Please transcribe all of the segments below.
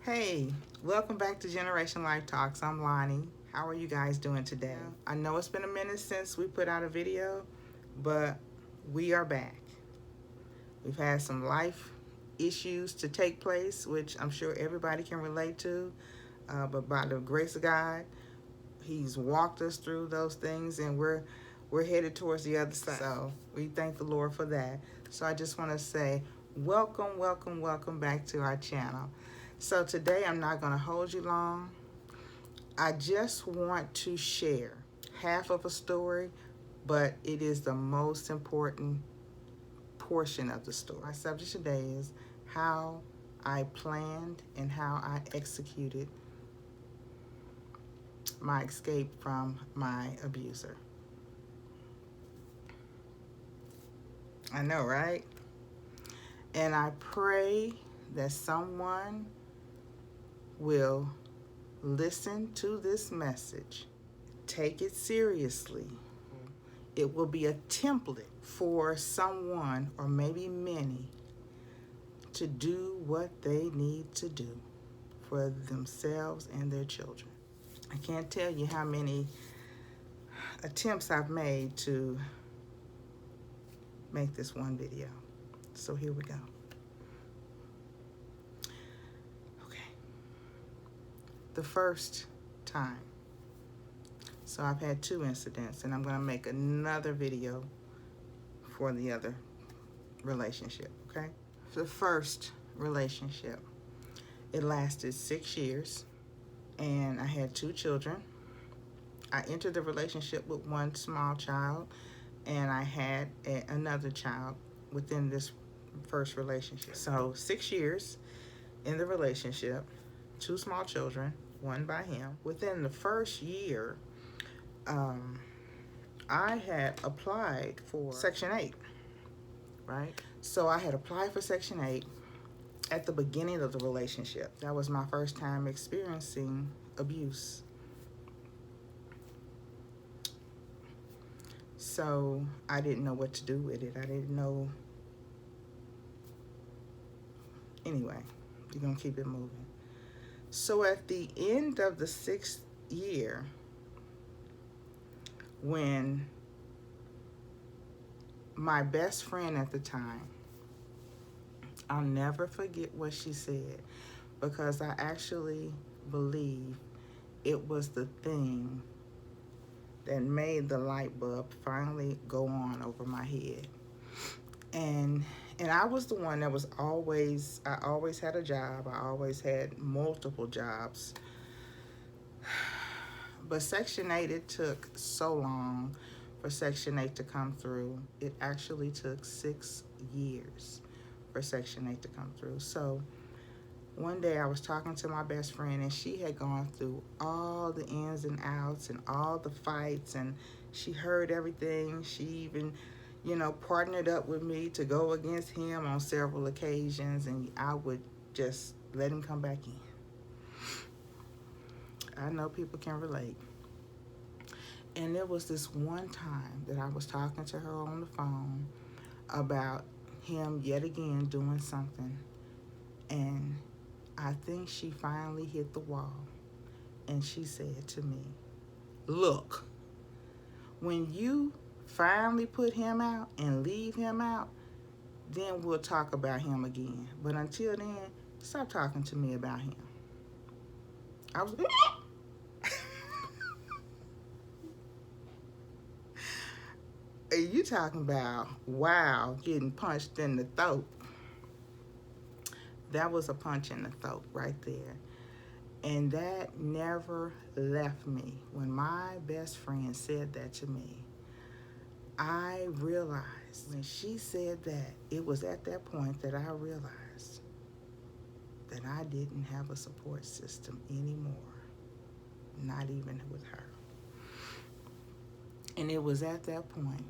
Hey, welcome back to Generation Life Talks. I'm Lonnie. How are you guys doing today? I know it's been a minute since we put out a video, but we are back. We've had some life issues to take place, which I'm sure everybody can relate to. But by the grace of God, He's walked us through those things, and we're headed towards the other side. So we thank the Lord for that. So I just want to say, welcome back to our channel. So today I'm not going to hold you long. I just want to share half of a story, but it is the most important portion of the story. My subject today is how I planned and how I executed my escape from my abuser. I know, right? And I pray that someone will listen to this message, take it seriously. It will be a template for someone, or maybe many, to do what they need to do for themselves and their children. I can't tell you how many attempts I've made to make this one video. So here we go. Okay. The first time. So I've had two incidents, and I'm going to make another video for the other relationship, okay? The first relationship, it lasted 6 years, and I had two children. I entered the relationship with one small child, and I had another child within this first relationship. So 6 years in the relationship, two small children, one by him. Within the first year, I had applied for Section 8, right? So I had applied for Section 8 at the beginning of the relationship. That was my first time experiencing abuse. So I didn't know what to do with it. I didn't know. Anyway, you're going to keep it moving. So at the end of the 6th year, when my best friend at the time, I'll never forget what she said, because I actually believe it was the thing that made the light bulb finally go on over my head. And I was the one that was I always had a job. I always had multiple jobs. But Section 8, it took so long for Section 8 to come through. It actually took 6 years for Section 8 to come through. So one day I was talking to my best friend, and she had gone through all the ins and outs and all the fights, and she heard everything. She even, partnered up with me to go against him on several occasions, and I would just let him come back in. I know people can relate. And there was this one time that I was talking to her on the phone about him yet again doing something, and I think she finally hit the wall, and she said to me, "Look, when you finally put him out and leave him out, then we'll talk about him again. But until then, stop talking to me about him." I was you talking about, wow, getting punched in the throat. That was a punch in the throat right there. And that never left me. When my best friend said that to me, I realized when she said that, it was at that point that I realized that I didn't have a support system anymore, not even with her. And it was at that point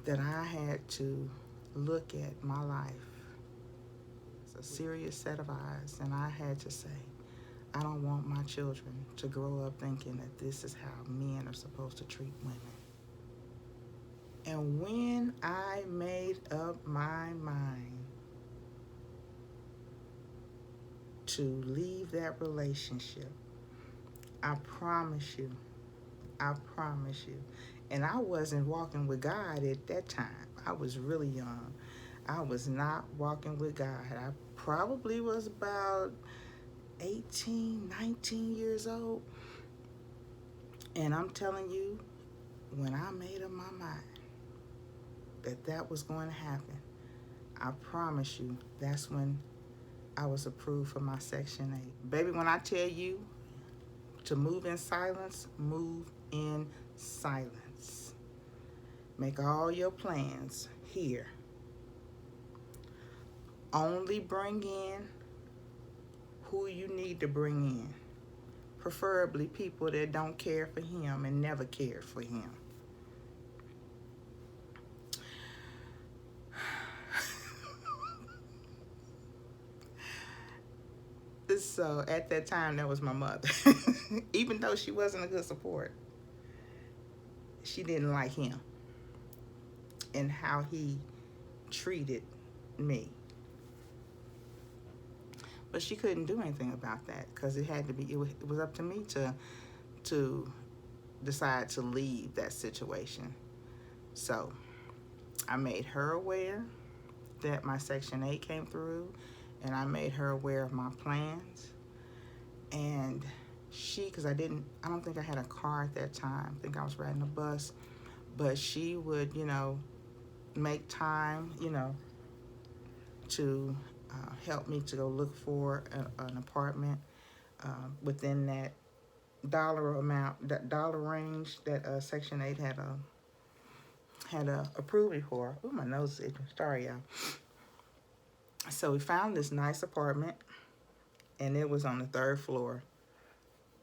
that I had to look at my life as a serious set of eyes, and I had to say, I don't want my children to grow up thinking that this is how men are supposed to treat women. And when I made up my mind to leave that relationship. I promise you. I promise you. And I wasn't walking with God at that time. I was really young. I was not walking with God. I probably was about 18, 19 years old. And I'm telling you, when I made up my mind that that was going to happen, I promise you, that's when I was approved for my Section 8. Baby, when I tell you to move in silence, move in silence. Make all your plans here. Only bring in who you need to bring in. Preferably people that don't care for him and never cared for him. So at that time, that was my mother. Even though she wasn't a good support, she didn't like him and how he treated me. But she couldn't do anything about that because it had to be. It was up to me to decide to leave that situation. So I made her aware that my Section 8 came through, and I made her aware of my plans. And because I don't think I had a car at that time. I think I was riding a bus. But she would, make time, to help me to go look for an apartment within that dollar range that Section 8 had approved me for. Oh, my nose is itching. Sorry, y'all. So we found this nice apartment, and it was on the third floor.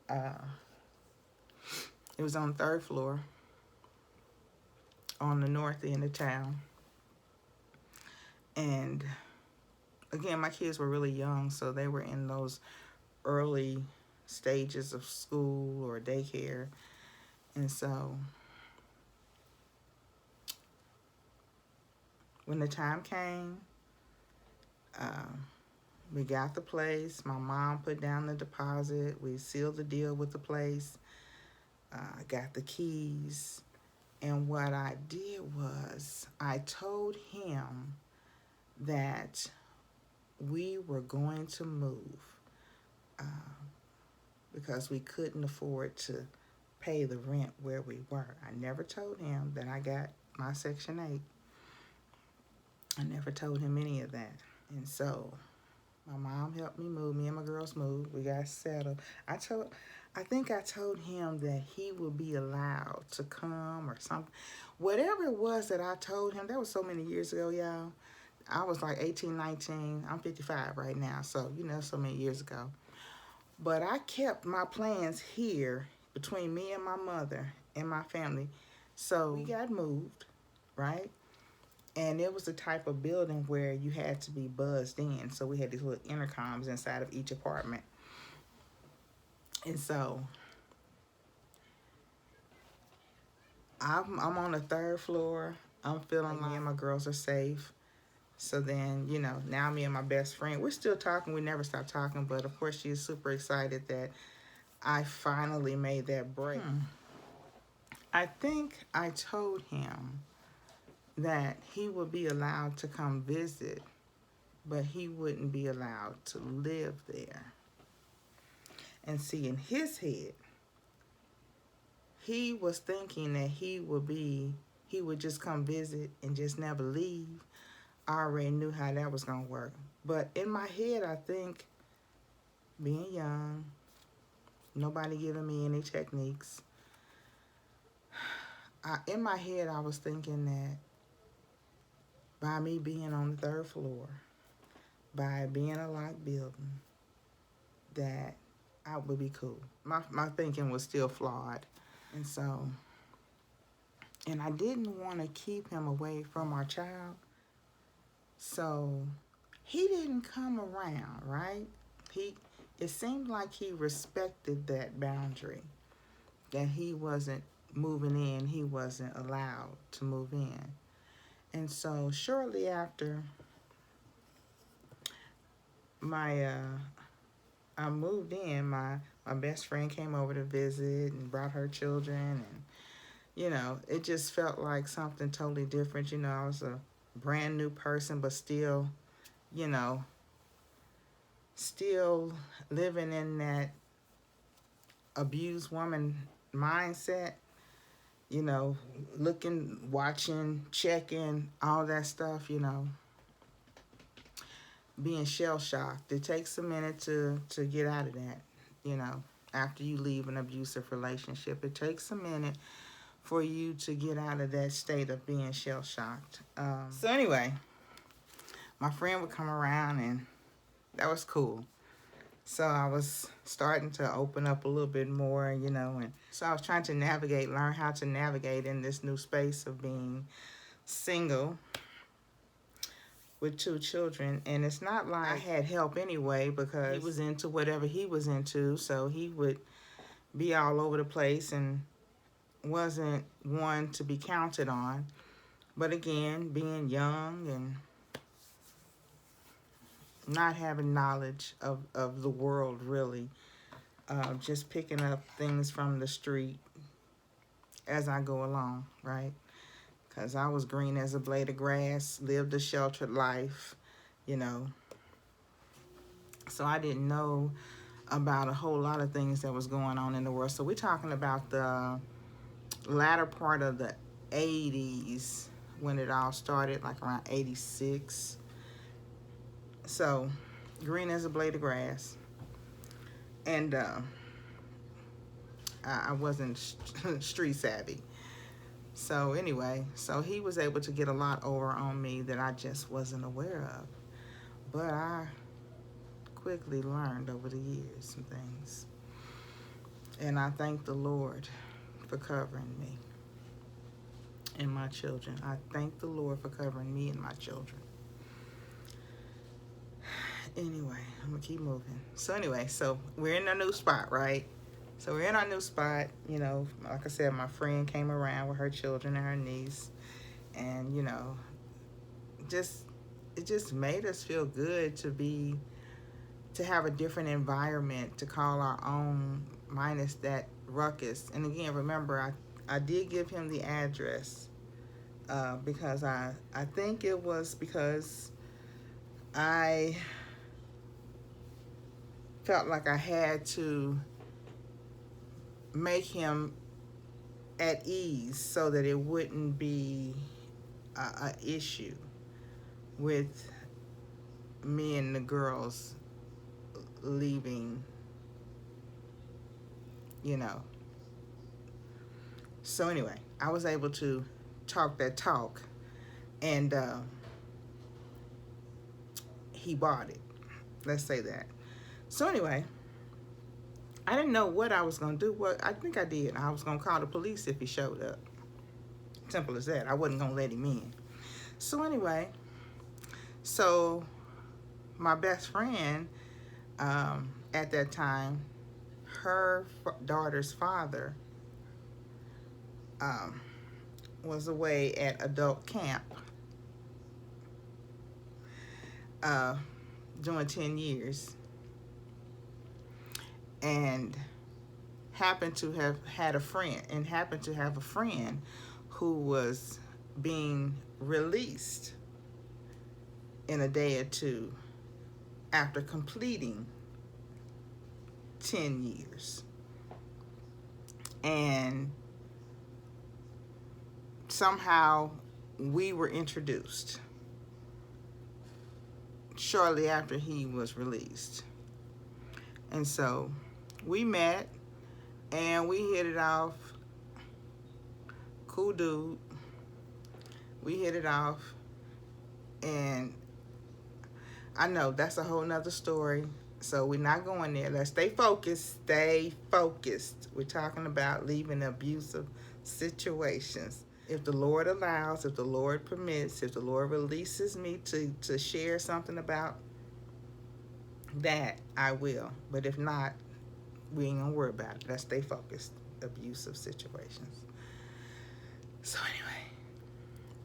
It was on the third floor on the north end of town. And again, my kids were really young, so they were in those early stages of school or daycare. And so when the time came, we got the place. My mom put down the deposit. We sealed the deal with the place. I got the keys. And what I did was I told him that we were going to move because we couldn't afford to pay the rent where we were. I never told him that I got my Section 8. I never told him any of that. And so my mom helped me move. Me and my girls moved. We got settled. I think I told him that he would be allowed to come or something. Whatever it was that I told him, that was so many years ago, y'all. I was like 18, 19. I'm 55 right now, so, so many years ago. But I kept my plans here between me and my mother and my family. So we got moved, right? And it was the type of building where you had to be buzzed in. So we had these little intercoms inside of each apartment. And so I'm on the third floor. I'm feeling like me and my girls are safe. So then, now me and my best friend, we're still talking. We never stopped talking. But, of course, she is super excited that I finally made that break. I think I told him that he would be allowed to come visit, but he wouldn't be allowed to live there. And see, in his head, he was thinking that he would just come visit and just never leave. I already knew how that was going to work. But in my head, I think, being young, nobody giving me any techniques, in my head, I was thinking that by me being on the third floor, by being a locked building, that I would be cool. My thinking was still flawed. And so, and I didn't want to keep him away from our child. So he didn't come around, right? It seemed like he respected that boundary, that he wasn't moving in, he wasn't allowed to move in. And so shortly after my I moved in, my best friend came over to visit and brought her children, and it just felt like something totally different. I was a brand new person, but still, you know, still living in that abused woman mindset, looking, watching, checking, all that stuff, being shell shocked. It takes a minute to get out of that, after you leave an abusive relationship. It takes a minute for you to get out of that state of being shell shocked. So anyway, my friend would come around, and that was cool. So I was starting to open up a little bit more, and so I was trying to learn how to navigate in this new space of being single with 2 children. And it's not like I had help anyway, because he was into whatever he was into, so he would be all over the place and wasn't one to be counted on. But again, being young and not having knowledge of the world, really, just picking up things from the street as I go along, right? Because I was green as a blade of grass, lived a sheltered life, so I didn't know about a whole lot of things that was going on in the world. So we're talking about the latter part of the 80s, when it all started, like around 86. So green as a blade of grass. And I wasn't street savvy. So anyway, so he was able to get a lot over on me that I just wasn't aware of. But I quickly learned over the years some things. And I thank the Lord for covering me and my children. I thank the Lord for covering me and my children. Anyway, I'm going to keep moving. So anyway, so we're in a new spot, right? So we're in our new spot. Like I said, my friend came around with her children and her niece. And, it just made us feel good to have a different environment to call our own, minus that ruckus. And again, remember, I did give him the address because I think it was because I felt like I had to make him at ease so that it wouldn't be an issue with me and the girls leaving, So anyway, I was able to talk that talk, and he bought it. Let's say that. So anyway, I didn't know what I was going to do. Well, I think I did. I was going to call the police if he showed up. Simple as that. I wasn't going to let him in. So anyway, my best friend at that time, her daughter's father was away at adult camp doing 10 years, and happened to have a friend who was being released in a day or two after completing 10 years. And somehow we were introduced shortly after he was released. And so we met and we hit it off. Cool dude. We hit it off. And I know that's a whole nother story. So we're not going there. Let's stay focused. Stay focused. We're talking about leaving abusive situations. If the Lord allows, if the Lord permits, if the Lord releases me to share something about that, I will. But if not, we ain't gonna worry about it. Let's stay focused. Abusive situations. So anyway,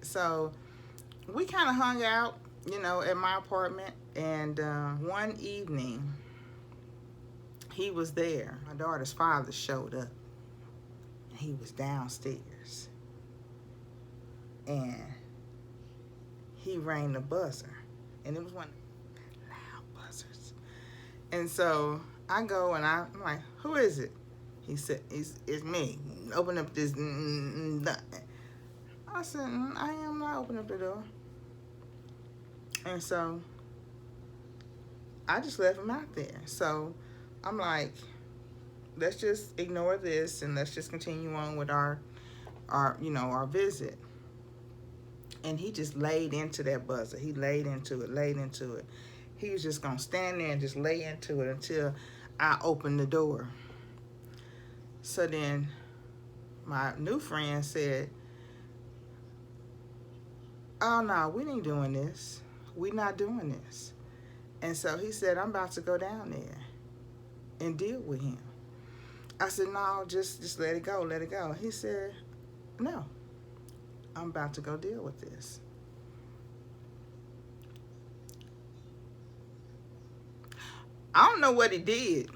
so we kind of hung out, at my apartment. And one evening, he was there. My daughter's father showed up. He was downstairs. And he rang the buzzer. And it was one of the loud buzzers. And so I go and I'm like, who is it? He said, it's me. Open up this. I said, I am not opening up the door. And so I just left him out there. So I'm like, let's just ignore this and let's just continue on with our visit. And he just laid into that buzzer. He laid into it. He was just gonna stand there and just lay into it until I opened the door. So then my new friend said, oh no, we ain't doing this. We not doing this. And so he said, I'm about to go down there and deal with him. I said, no, just let it go, let it go. He said, no, I'm about to go deal with this. I don't know what he did,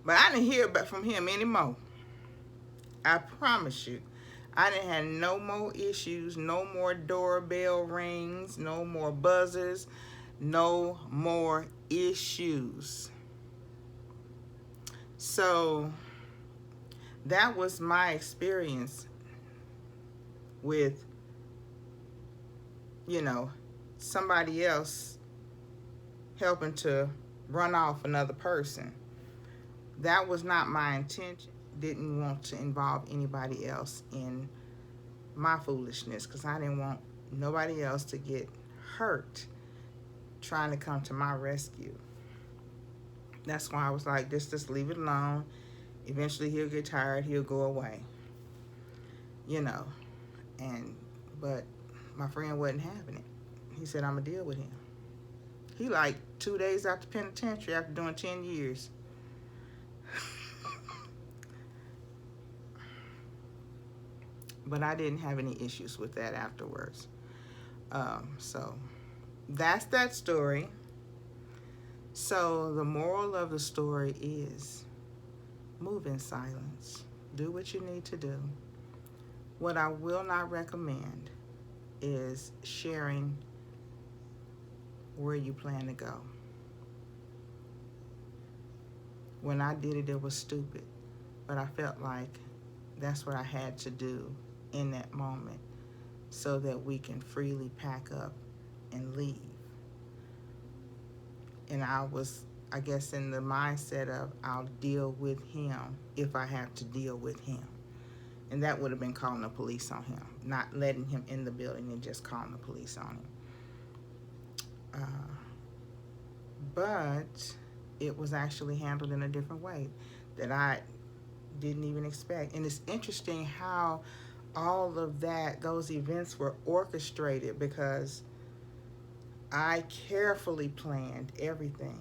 but I didn't hear back from him anymore. I promise you. I didn't have no more issues, no more doorbell rings, no more buzzers, no more issues. So that was my experience with, somebody else helping to run off another person. That was not my intention. Didn't want to involve anybody else in my foolishness because I didn't want nobody else to get hurt trying to come to my rescue. That's why I was like, just leave it alone. Eventually he'll get tired, he'll go away. But my friend wasn't having it. He said, I'm gonna deal with him. He like 2 days after penitentiary after doing 10 years. But I didn't have any issues with that afterwards. So that's that story. So the moral of the story is move in silence. Do what you need to do. What I will not recommend is sharing where you plan to go. When I did it, it was stupid. But I felt like that's what I had to do in that moment so that we can freely pack up and leave. And I was, I guess, in the mindset of I'll deal with him if I have to deal with him. And that would have been calling the police on him, not letting him in the building and just calling the police on him. But it was actually handled in a different way that I didn't even expect. And it's interesting how all of those events were orchestrated because I carefully planned everything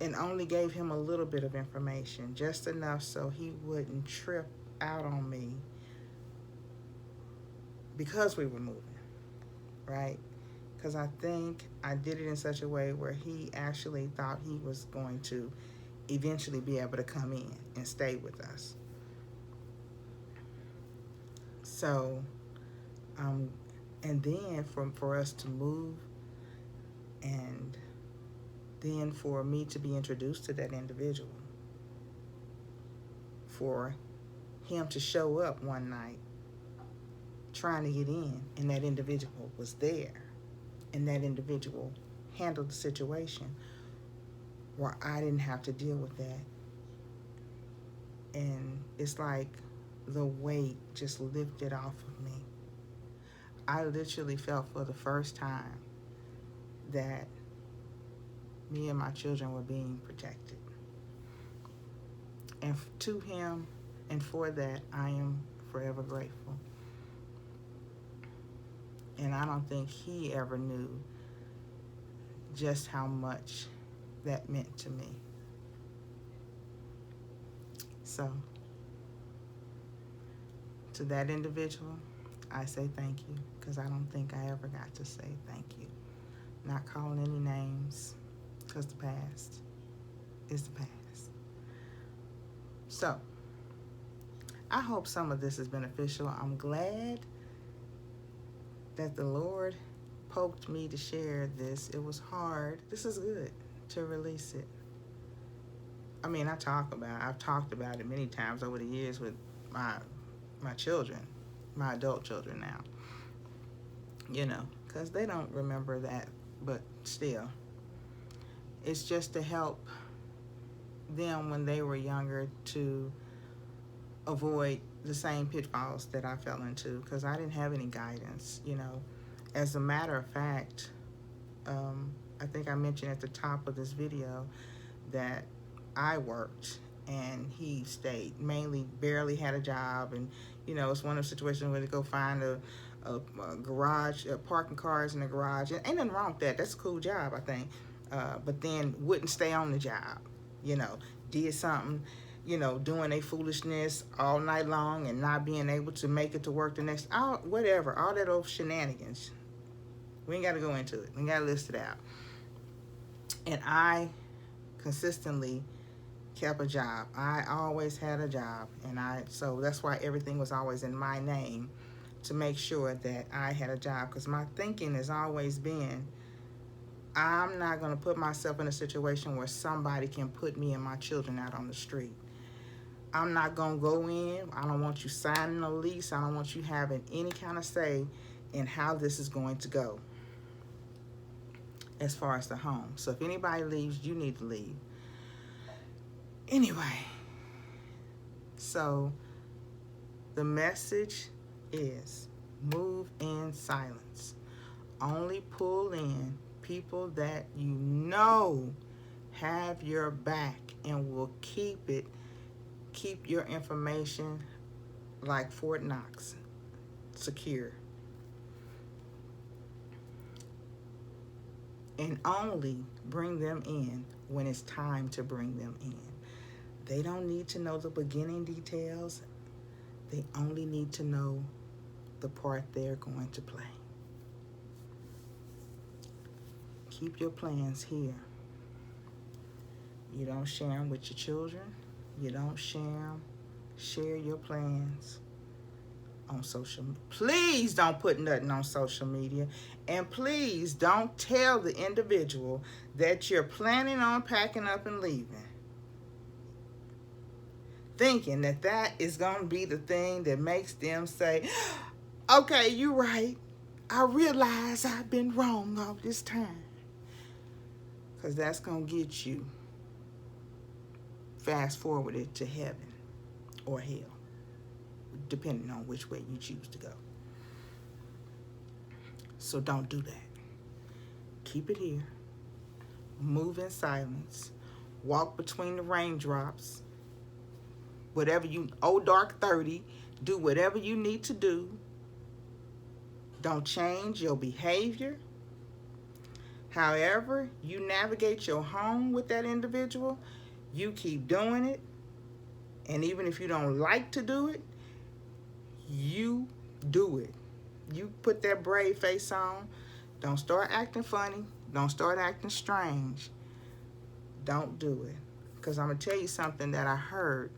and only gave him a little bit of information, just enough so he wouldn't trip out on me because we were moving, right? Because I think I did it in such a way where he actually thought he was going to eventually be able to come in and stay with us. So, and then for us to move, and then for me to be introduced to that individual, for him to show up one night trying to get in, and that individual was there, and that individual handled the situation where I didn't have to deal with that. And it's like the weight just lifted off of me. I literally felt for the first time that me and my children were being protected. And to him and for that, I am forever grateful. And I don't think he ever knew just how much that meant to me. So, to that individual, I say thank you, because I don't think I ever got to say thank you not calling any names, because the past is the past. So, I hope some of this is beneficial. I'm glad that the Lord poked me to share this. It was hard. This is good to release it. I mean, I've talked about it many times over the years with my children, my adult children now. You know, because they don't remember that, but still. It's just to help them when they were younger to avoid the same pitfalls that I fell into, because I didn't have any guidance, you know. As a matter of fact, I think I mentioned at the top of this video that I worked and he stayed, mainly barely had a job. And, you know, it's one of those situations where they go find a garage, parking cars in the garage. And ain't nothing wrong with that. That's a cool job, I think. But then wouldn't stay on the job, you know, did something, you know, doing a foolishness all night long and not being able to make it to work the next, whatever, all that old shenanigans. We ain't got to go into it. We got to list it out. And I consistently kept a job. I always had a job. And so that's why everything was always in my name, to make sure that I had a job. Because my thinking has always been, I'm not going to put myself in a situation where somebody can put me and my children out on the street. I'm not going to go in. I don't want you signing a lease. I don't want you having any kind of say in how this is going to go as far as the home. So if anybody leaves, you need to leave. Anyway, so the message is move in silence. Only pull in people that you know have your back and will keep your information like Fort Knox, secure. And only bring them in when it's time to bring them in. They don't need to know the beginning details. They only need to know the part they're going to play. Keep your plans here. You don't share them with your children. You don't share your plans on social media. Please don't put nothing on social media. And please don't tell the individual that you're planning on packing up and leaving, thinking that that is going to be the thing that makes them say, okay, you're right. I realize I've been wrong all this time. Because that's going to get you fast forwarded to heaven or hell, depending on which way you choose to go. So don't do that. Keep it here. Move in silence. Walk between the raindrops. Whatever dark 30, do whatever you need to do. Don't change your behavior. However you navigate your home with that individual, you keep doing it. And even if you don't like to do it, you do it. You put that brave face on. Don't start acting funny. Don't start acting strange. Don't do it. Because I'm going to tell you something that I heard.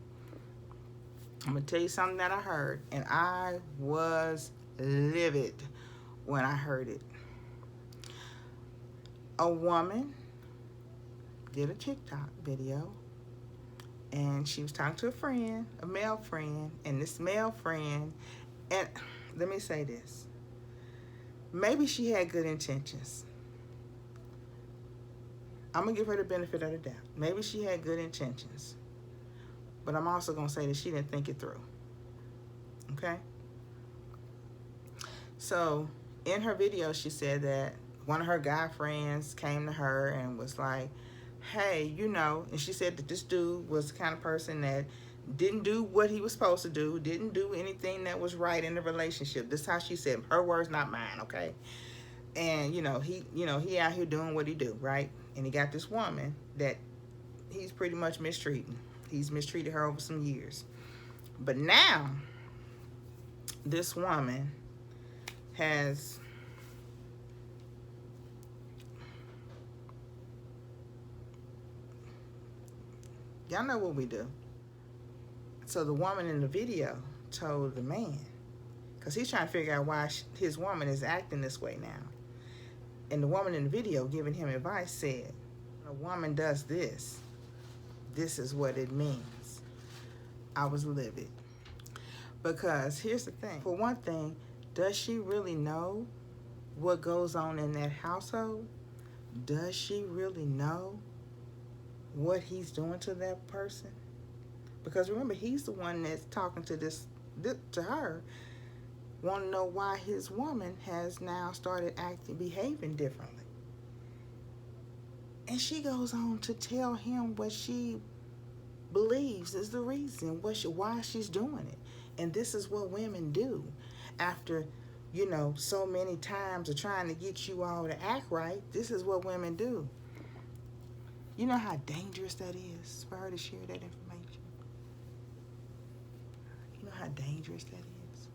And I was livid when I heard it. A woman did a TikTok video, and she was talking to a friend, a male friend, and this male friend, and let me say this, maybe she had good intentions. I'm going to give her the benefit of the doubt. Maybe she had good intentions, but I'm also going to say that she didn't think it through. Okay? So in her video, she said that one of her guy friends came to her and was like, hey, you know, and she said that this dude was the kind of person that didn't do what he was supposed to do, didn't do anything that was right in the relationship. This is how she said, her words, not mine, okay? And, he out here doing what he do, right? And he got this woman that he's pretty much mistreating. He's mistreated her over some years. But now, this woman has Y'all know what we do. So the woman in the video told the man, because he's trying to figure out why his woman is acting this way now. And the woman in the video giving him advice said, when a woman does this, this is what it means. I was livid. Because here's the thing. For one thing, does she really know what goes on in that household? Does she really know what he's doing to that person? Because remember, he's the one that's talking to her, want to know why his woman has now started behaving differently. And she goes on to tell him what she believes is the reason, why she's doing it. And this is what women do after, so many times of trying to get you all to act right. This is what women do. You know how dangerous that is for her to share that information? You know how dangerous that is?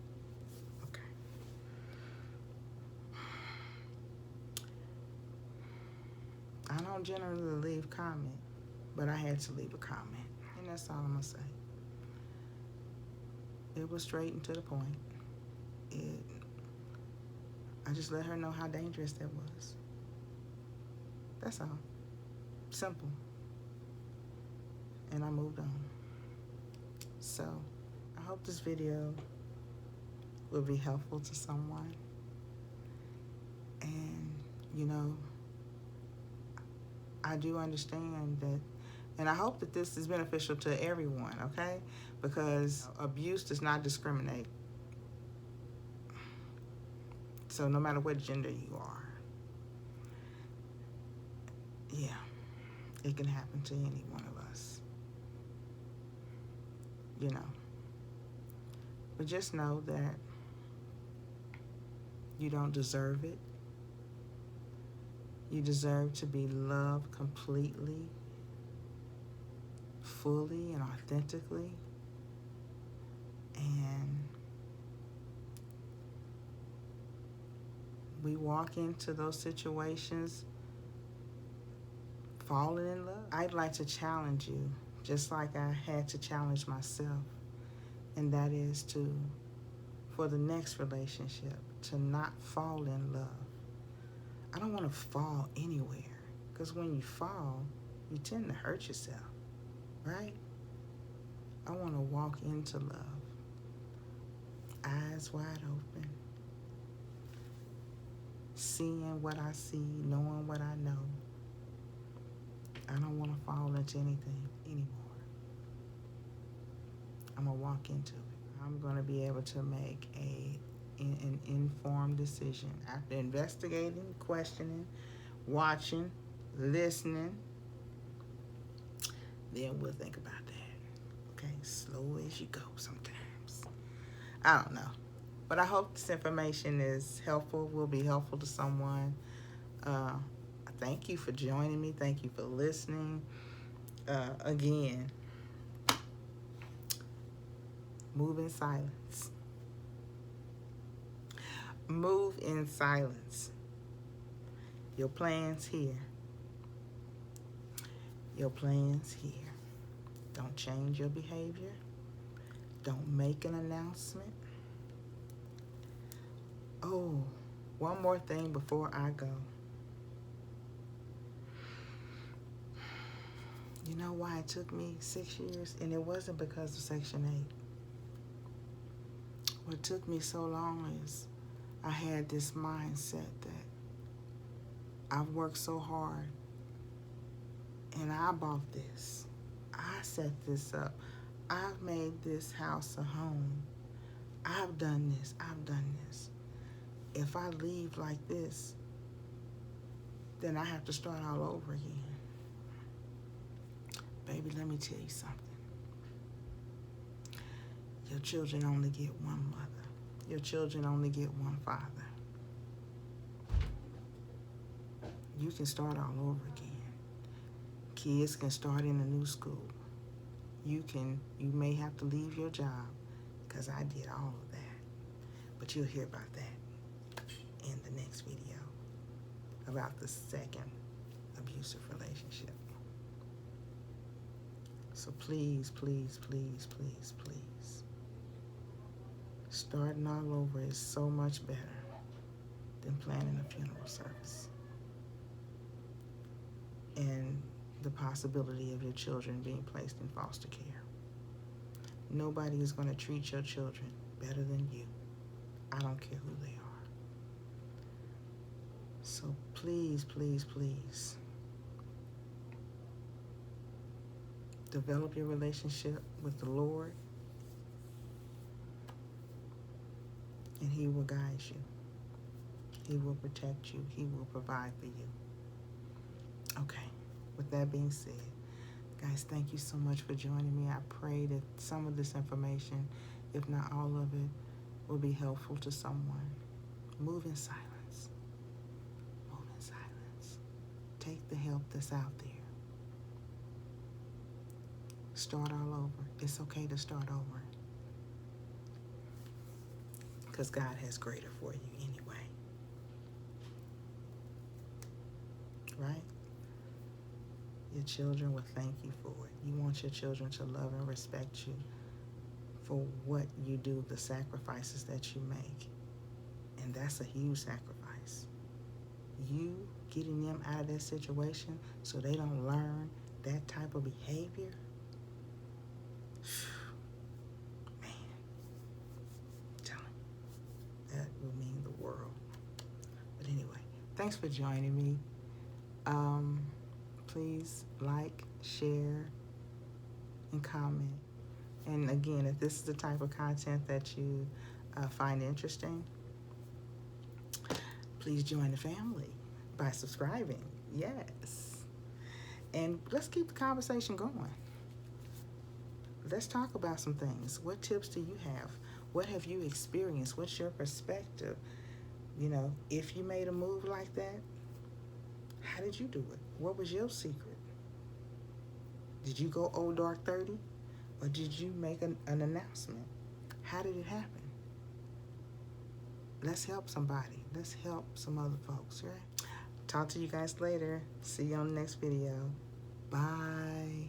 Okay. I don't generally leave comment, but I had to leave a comment. And that's all I'm going to say. It was straight and to the point. I just let her know how dangerous that was. That's all. Simple. And I moved on. So, I hope this video will be helpful to someone. And, I do understand that, and I hope that this is beneficial to everyone, okay? Because abuse does not discriminate. So no matter what gender you are, yeah, it can happen to any one of us, But just know that you don't deserve it. You deserve to be loved completely, fully, and authentically. And we walk into those situations falling in love. I'd like to challenge you, just like I had to challenge myself, and that is for the next relationship, to not fall in love. I don't want to fall anywhere, because when you fall, you tend to hurt yourself, right? I want to walk into love, eyes wide open, seeing what I see, knowing what I know. I don't want to fall into anything anymore. I'm going to walk into it. I'm going to be able to make an informed decision after investigating, questioning, watching, listening. Then we'll think about that. Okay, slow as you go sometimes. I don't know. But I hope this information is helpful, will be helpful to someone. Thank you for joining me. Thank you for listening. Again, move in silence. Move in silence. Your plan's here. Your plan's here. Don't change your behavior. Don't make an announcement. Oh, one more thing before I go. You know why it took me 6 years? And it wasn't because of Section 8. What took me so long is I had this mindset that I've worked so hard and I bought this. I set this up. I've made this house a home. I've done this. I've done this. If I leave like this, then I have to start all over again. Baby, let me tell you something. Your children only get one mother. Your children only get one father. You can start all over again. Kids can start in a new school. You may have to leave your job, because I did all of that. But you'll hear about that in the next video about the second abusive relationship. So So please, please, please, please, please. Starting all over is so much better than planning a funeral service. And the possibility of your children being placed in foster care. Nobody is going to treat your children better than you. I don't care who they are. So please, please, please, develop your relationship with the Lord, and He will guide you. He will protect you. He will provide for you. Okay, with that being said, guys, thank you so much for joining me. I pray that some of this information, if not all of it, will be helpful to someone. Move in silence. Move in silence. Take the help that's out there. Start all over. It's okay to start over, because God has greater for you anyway. Right? Your children will thank you for it. You want your children to love and respect you for what you do, the sacrifices that you make. And that's a huge sacrifice. You getting them out of that situation so they don't learn that type of behavior. Man, tell them. That will mean the world. But anyway, thanks for joining me. Please like, share, and comment. And again, if this is the type of content that you find interesting, please join the family by subscribing. Yes. And let's keep the conversation going. Let's talk about some things. What tips do you have? What have you experienced? What's your perspective? You know, if you made a move like that, how did you do it? What was your secret? Did you go old dark 30? Or did you make an announcement? How did it happen? Let's help somebody. Let's help some other folks, right? Talk to you guys later. See you on the next video. Bye.